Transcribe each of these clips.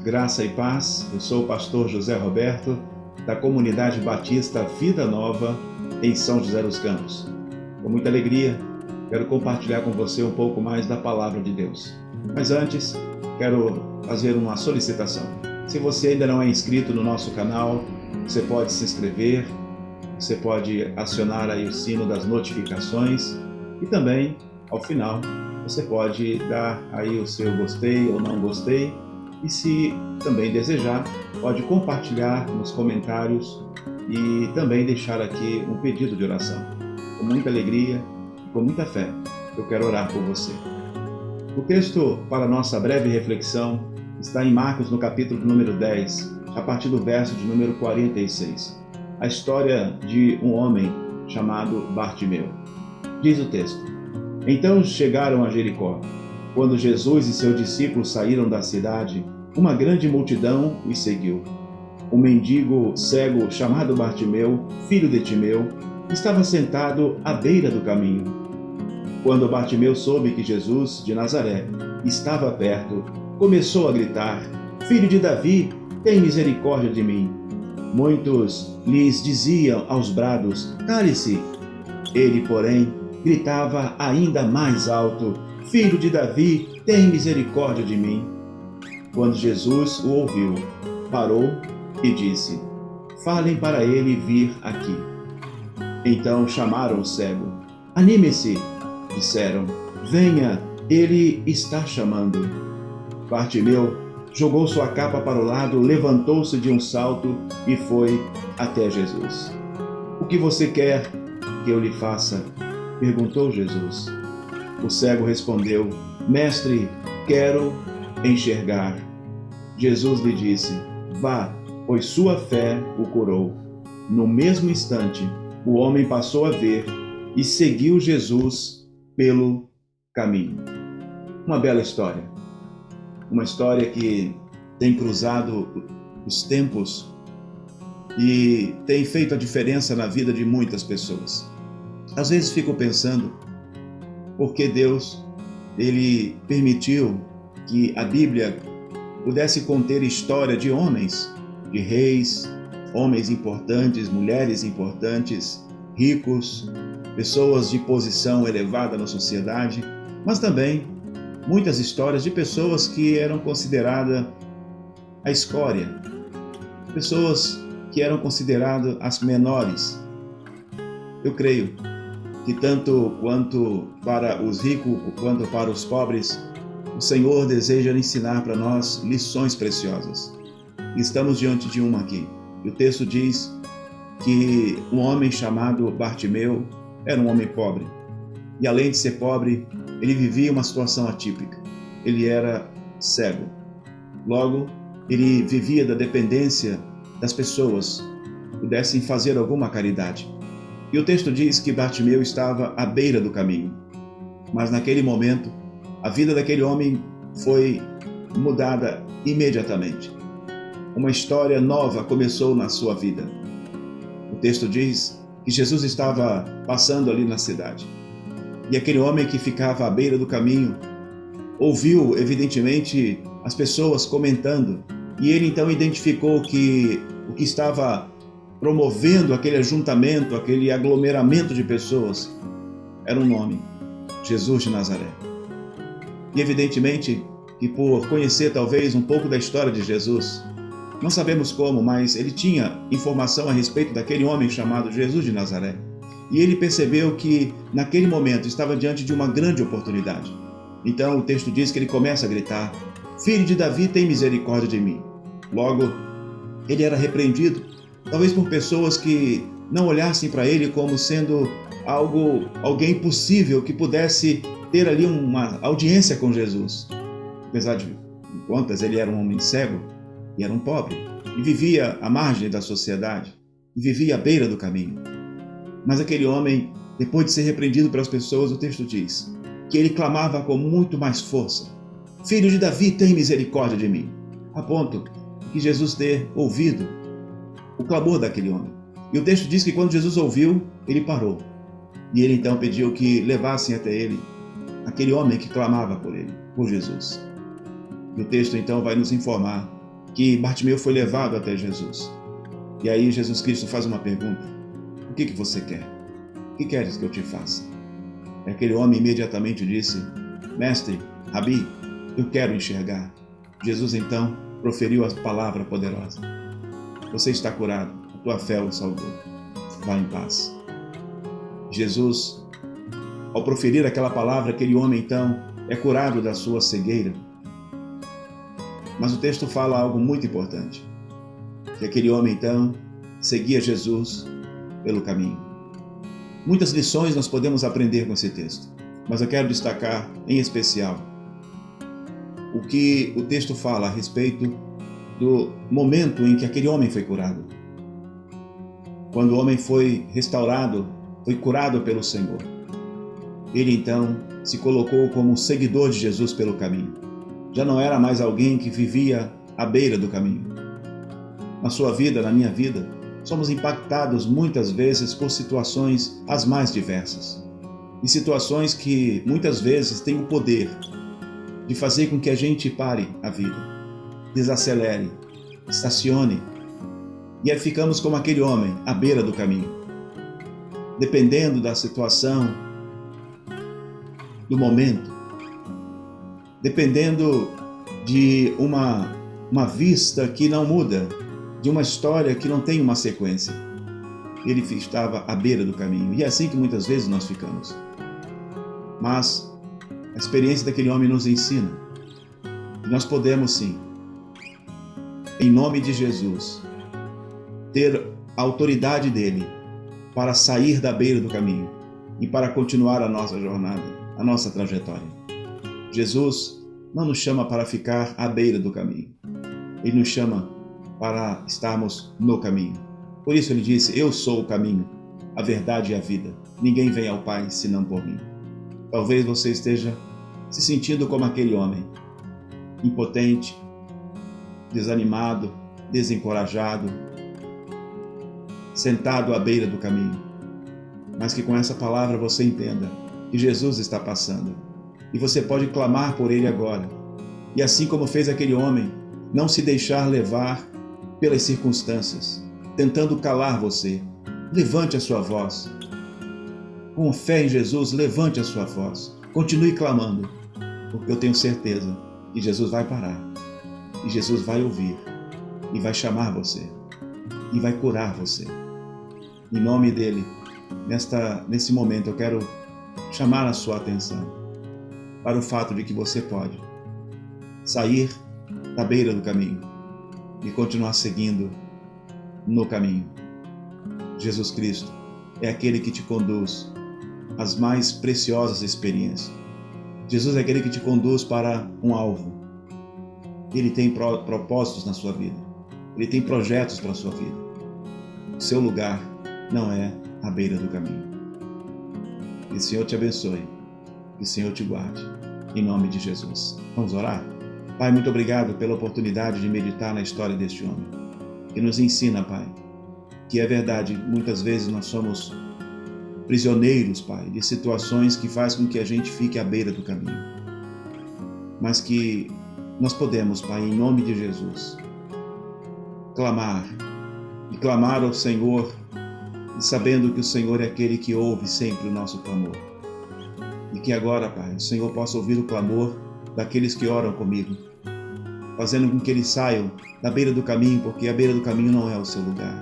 Graça e paz, eu sou o pastor José Roberto, da Comunidade Batista Vida Nova, em São José dos Campos. Com muita alegria, quero compartilhar com você um pouco mais da Palavra de Deus. Mas antes, quero fazer uma solicitação. Se você ainda não é inscrito no nosso canal, você pode se inscrever, você pode acionar aí o sino das notificações e também, ao final, você pode dar aí o seu gostei ou não gostei. E se também desejar, pode compartilhar nos comentários e também deixar aqui um pedido de oração. Com muita alegria e com muita fé, eu quero orar por você. O texto para a nossa breve reflexão está em Marcos, no capítulo número 10, a partir do verso de número 46. A história de um homem chamado Bartimeu. Diz o texto: Então chegaram a Jericó. Quando Jesus e seus discípulos saíram da cidade, uma grande multidão os seguiu. Um mendigo cego chamado Bartimeu, filho de Timeu, estava sentado à beira do caminho. Quando Bartimeu soube que Jesus de Nazaré estava perto, começou a gritar: Filho de Davi, tem misericórdia de mim. Muitos lhes diziam aos brados: Cale-se. Ele, porém, gritava ainda mais alto: Filho de Davi, tem misericórdia de mim. Quando Jesus o ouviu, parou e disse: Falem para ele vir aqui. Então chamaram o cego. Anime-se, disseram. Venha, ele está chamando. Bartimeu jogou sua capa para o lado, levantou-se de um salto e foi até Jesus. O que você quer que eu lhe faça? Perguntou Jesus. O cego respondeu: Mestre, quero enxergar. Jesus lhe disse: Vá, pois sua fé o curou. No mesmo instante, o homem passou a ver e seguiu Jesus pelo caminho. Uma bela história. Uma história que tem cruzado os tempos e tem feito a diferença na vida de muitas pessoas. Às vezes fico pensando, porque Deus, Ele permitiu que a Bíblia pudesse conter história de homens, de reis, homens importantes, mulheres importantes, ricos, pessoas de posição elevada na sociedade, mas também muitas histórias de pessoas que eram consideradas a escória, pessoas que eram consideradas as menores. Eu creio que tanto quanto para os ricos quanto para os pobres, o Senhor deseja ensinar para nós lições preciosas. Estamos diante de uma aqui. O texto diz que um homem chamado Bartimeu era um homem pobre. E além de ser pobre, ele vivia uma situação atípica. Ele era cego. Logo, ele vivia da dependência das pessoas que pudessem fazer alguma caridade. E o texto diz que Bartimeu estava à beira do caminho. Mas naquele momento, a vida daquele homem foi mudada imediatamente. Uma história nova começou na sua vida. O texto diz que Jesus estava passando ali na cidade. E aquele homem que ficava à beira do caminho ouviu, evidentemente, as pessoas comentando. E ele então identificou que o que estava promovendo aquele ajuntamento, aquele aglomeramento de pessoas, era um nome: Jesus de Nazaré. E evidentemente que por conhecer talvez um pouco da história de Jesus, não sabemos como, mas ele tinha informação a respeito daquele homem chamado Jesus de Nazaré. E ele percebeu que naquele momento estava diante de uma grande oportunidade. Então o texto diz que ele começa a gritar: Filho de Davi, tem misericórdia de mim. Logo, ele era repreendido, talvez por pessoas que não olhassem para ele como sendo alguém possível que pudesse ter ali uma audiência com Jesus. Apesar de contas, ele era um homem cego e era um pobre, e vivia à margem da sociedade, e vivia à beira do caminho. Mas aquele homem, depois de ser repreendido pelas pessoas, o texto diz que ele clamava com muito mais força: Filho de Davi, tem misericórdia de mim. A ponto de Jesus ter ouvido o clamor daquele homem. E o texto diz que quando Jesus ouviu, ele parou. E ele então pediu que levassem até ele aquele homem que clamava por ele, por Jesus. E o texto então vai nos informar que Bartimeu foi levado até Jesus. E aí Jesus Cristo faz uma pergunta: o que você quer? O que queres que eu te faça? E aquele homem imediatamente disse: Mestre, Rabi, eu quero enxergar. Jesus então proferiu a palavra poderosa: você está curado, a tua fé o salvou. Vá em paz. Jesus, ao proferir aquela palavra, aquele homem então é curado da sua cegueira. Mas o texto fala algo muito importante, que aquele homem então seguia Jesus pelo caminho. Muitas lições nós podemos aprender com esse texto, mas eu quero destacar em especial o que o texto fala a respeito do momento em que aquele homem foi curado. Quando o homem foi restaurado, foi curado pelo Senhor, ele então se colocou como seguidor de Jesus pelo caminho. Já não era mais alguém que vivia à beira do caminho. Na sua vida, na minha vida, somos impactados muitas vezes por situações as mais diversas. E situações que muitas vezes têm o poder de fazer com que a gente pare a vida, desacelere, estacione. E aí ficamos como aquele homem à beira do caminho. Dependendo da situação, do momento, dependendo de uma vista que não muda, de uma história que não tem uma sequência. Ele estava à beira do caminho. E é assim que muitas vezes nós ficamos. Mas a experiência daquele homem nos ensina que nós podemos sim, em nome de Jesus, ter a autoridade dele para sair da beira do caminho e para continuar a nossa jornada, a nossa trajetória. Jesus não nos chama para ficar à beira do caminho. Ele nos chama para estarmos no caminho. Por isso ele disse: eu sou o caminho, a verdade e a vida. Ninguém vem ao Pai senão por mim. Talvez você esteja se sentindo como aquele homem, impotente, desanimado, desencorajado, sentado à beira do caminho. Mas que com essa palavra você entenda que Jesus está passando e você pode clamar por ele agora. E assim como fez aquele homem, não se deixar levar pelas circunstâncias, tentando calar você. Levante a sua voz. Com fé em Jesus, levante a sua voz. Continue clamando, porque eu tenho certeza que Jesus vai parar, e Jesus vai ouvir, e vai chamar você, e vai curar você. Em nome dele, nesse momento eu quero chamar a sua atenção para o fato de que você pode sair da beira do caminho e continuar seguindo no caminho. Jesus Cristo é aquele que te conduz às mais preciosas experiências. Jesus é aquele que te conduz para um alvo. Ele tem propósitos na sua vida. Ele tem projetos para a sua vida. O seu lugar não é à beira do caminho. Que o Senhor te abençoe. Que o Senhor te guarde. Em nome de Jesus. Vamos orar? Pai, muito obrigado pela oportunidade de meditar na história deste homem, que nos ensina, Pai, que é verdade, muitas vezes nós somos prisioneiros, Pai, de situações que fazem com que a gente fique à beira do caminho, mas que nós podemos, Pai, em nome de Jesus, clamar ao Senhor, e sabendo que o Senhor é aquele que ouve sempre o nosso clamor, e que agora, Pai, o Senhor possa ouvir o clamor daqueles que oram comigo, fazendo com que eles saiam da beira do caminho, porque a beira do caminho não é o seu lugar,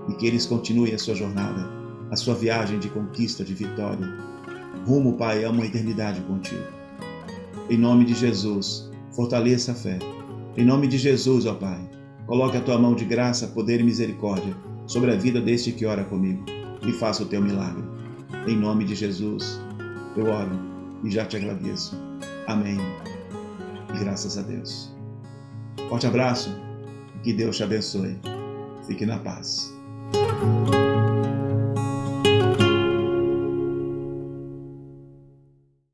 e que eles continuem a sua jornada, a sua viagem de conquista, de vitória, rumo, Pai, a uma eternidade contigo. Em nome de Jesus, fortaleça a fé. Em nome de Jesus, ó Pai, coloque a tua mão de graça, poder e misericórdia sobre a vida deste que ora comigo e faça o teu milagre. Em nome de Jesus, eu oro e já te agradeço. Amém. E graças a Deus. Forte abraço e que Deus te abençoe. Fique na paz.